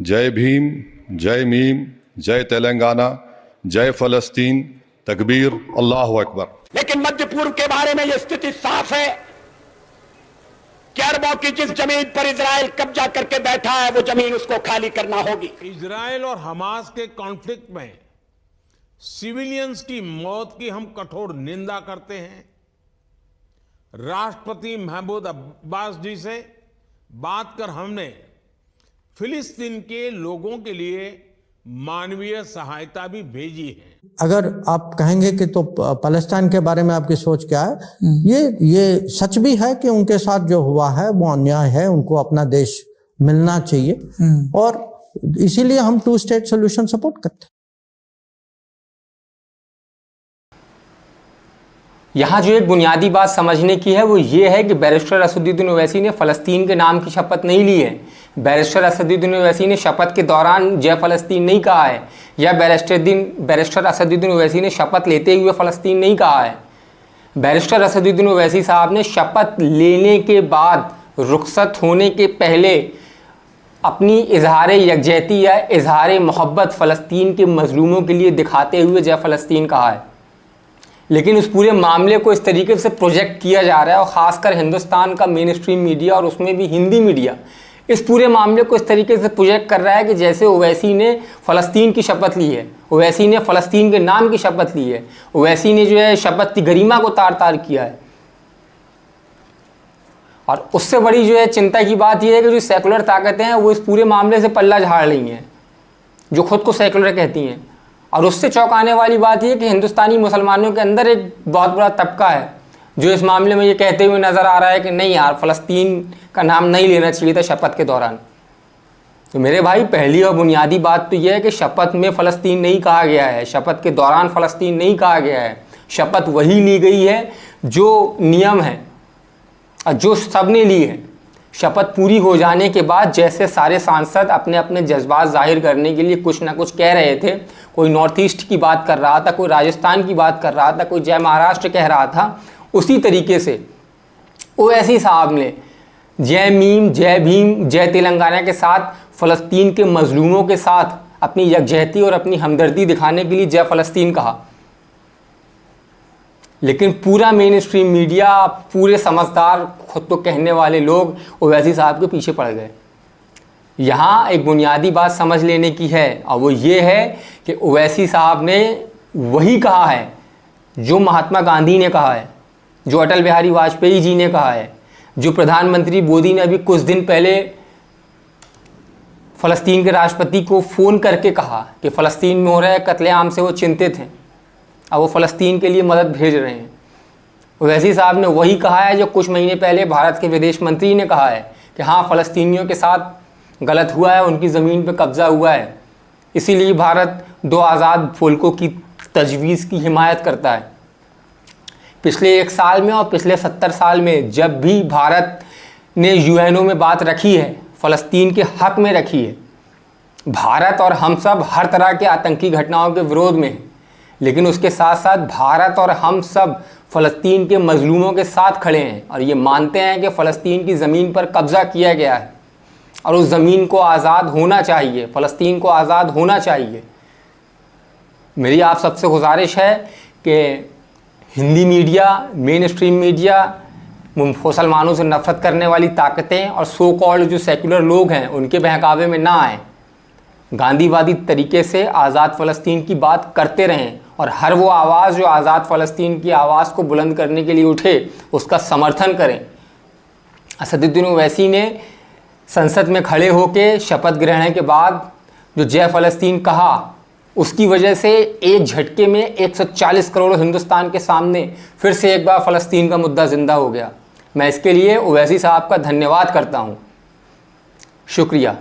जय भीम, जय मीम, जय तेलंगाना, जय फलस्तीन, तकबीर, अल्लाहु अकबर। लेकिन मध्य पूर्व के बारे में यह स्थिति साफ है कि अरबों की जिस जमीन पर इजराइल कब्जा करके बैठा है वो जमीन उसको खाली करना होगी। इजराइल और हमास के कॉन्फ्लिक्ट में सिविलियंस की मौत की हम कठोर निंदा करते हैं। राष्ट्रपति महमूद अब्बास जी से बात कर हमने फिलिस्तीन के लोगों के लिए मानवीय सहायता भी भेजी है। अगर आप कहेंगे कि तो पैलेस्टाइन के बारे में आपकी सोच क्या है, ये सच भी है कि उनके साथ जो हुआ है वो अन्याय है, उनको अपना देश मिलना चाहिए और इसीलिए हम 2 स्टेट सॉल्यूशन सपोर्ट करते हैं। यहाँ जो एक बुनियादी बात समझने की है वो ये है कि बैरिस्टर असदुद्दीन ओवैसी ने फ़लस्तीन के नाम की शपथ नहीं ली है। बैरिस्टर असदुद्दीन ओवैसी ने शपथ के दौरान जय फ़लस्तीन नहीं कहा है, या बैरिस्टर असदुद्दीन ओवैसी ने शपथ लेते हुए फ़लस्तीन नहीं कहा है। बैरिस्टर असदुद्दीन ओवैसी साहब ने शपथ लेने के बाद, रुखसत होने के पहले अपनी इजहार यकजहती या इजहार मोहब्बत फ़लस्तीन के मजलूमों के लिए दिखाते हुए जय फ़लस्तीन कहा है। लेकिन उस पूरे मामले को इस तरीके से प्रोजेक्ट किया जा रहा है और ख़ासकर हिंदुस्तान का मेन स्ट्रीम मीडिया और उसमें भी हिंदी मीडिया इस पूरे मामले को इस तरीके से प्रोजेक्ट कर रहा है कि जैसे ओवैसी ने फ़लस्तीन की शपथ ली है, ओवैसी ने फ़लस्तीन के नाम की शपथ ली है, ओवैसी ने जो है शपथ की गरिमा को तार तार किया है। और उससे बड़ी जो है चिंता की बात यह है कि जो सेकुलर ताकतें हैं वो इस पूरे मामले से पल्ला झाड़ रही हैं, जो खुद को सेकुलर कहती हैं। और उससे चौंकाने वाली बात यह कि हिंदुस्तानी मुसलमानों के अंदर एक बहुत बड़ा तबका है जो इस मामले में ये कहते हुए नज़र आ रहा है कि नहीं यार, फ़लस्तीन का नाम नहीं लेना चाहिए था शपथ के दौरान। तो मेरे भाई, पहली और बुनियादी बात तो यह है कि शपथ में फ़लस्तीन नहीं कहा गया है, शपथ के दौरान फ़लस्तीन नहीं कहा गया है। शपथ वही ली गई है जो नियम है और जो सब ने ली है। शपथ पूरी हो जाने के बाद जैसे सारे सांसद अपने अपने जज्बात जाहिर करने के लिए कुछ ना कुछ कह रहे थे, कोई नॉर्थ ईस्ट की बात कर रहा था, कोई राजस्थान की बात कर रहा था, कोई जय महाराष्ट्र कह रहा था, उसी तरीके से ओवैसी साहब ने जय मीम, जय भीम, जय तेलंगाना के साथ फ़लस्तीन के मजलूमों के साथ अपनी यकजहती और अपनी हमदर्दी दिखाने के लिए जय फ़लस्तीन कहा। लेकिन पूरा मेन स्ट्रीम मीडिया, पूरे समझदार खुद तो कहने वाले लोग ओवैसी साहब के पीछे पड़ गए। यहाँ एक बुनियादी बात समझ लेने की है और वो ये है कि ओवैसी साहब ने वही कहा है जो महात्मा गांधी ने कहा है, जो अटल बिहारी वाजपेयी जी ने कहा है, जो प्रधानमंत्री मोदी ने अभी कुछ दिन पहले फ़लस्तीन के राष्ट्रपति को फ़ोन करके कहा कि फ़लस्तीन में हो रहे कत्लेआम से वो चिंतित हैं और वो फ़लस्तीन के लिए मदद भेज रहे हैं। ओवैसी साहब ने वही कहा है जो कुछ महीने पहले भारत के विदेश मंत्री ने कहा है कि हाँ, फ़लस्तीनियों के साथ गलत हुआ है, उनकी ज़मीन पर कब्ज़ा हुआ है, इसीलिए भारत 2 आज़ाद मुल्कों की तजवीज़ की हिमायत करता है। पिछले 1 साल में और पिछले 70 साल में जब भी भारत ने यूएनओ में बात रखी है, फ़लस्तीन के हक़ में रखी है। भारत और हम सब हर तरह के आतंकी घटनाओं के विरोध में हैं, लेकिन उसके साथ साथ भारत और हम सब फ़लस्तीन के मजलूमों के साथ खड़े हैं और ये मानते हैं कि फ़लस्तीन की ज़मीन पर कब्ज़ा किया गया है और उस ज़मीन को आज़ाद होना चाहिए, फ़लस्तीन को आज़ाद होना चाहिए। मेरी आप सबसे गुजारिश है कि Hindi media, main stream media, मुसलमानों से नफरत करने वाली ताकतें और सो कॉल्ड जो सेकुलर लोग हैं उनके बहकावे में ना आए। गांधीवादी तरीके से आज़ाद फ़लस्तीन की बात करते रहें और हर वो आवाज़ जो आज़ाद फ़लस्तीन की आवाज़ को बुलंद करने के लिए उठे उसका समर्थन करें। असदुद्दीन ओवैसी ने संसद में खड़े होकर शपथ ग्रहण के बाद जो जय फ़लस्तीन कहा, उसकी वजह से एक झटके में 140 करोड़ हिंदुस्तान के सामने फिर से एक बार फ़लस्तीन का मुद्दा ज़िंदा हो गया। मैं इसके लिए ओवैसी साहब का धन्यवाद करता हूँ। शुक्रिया।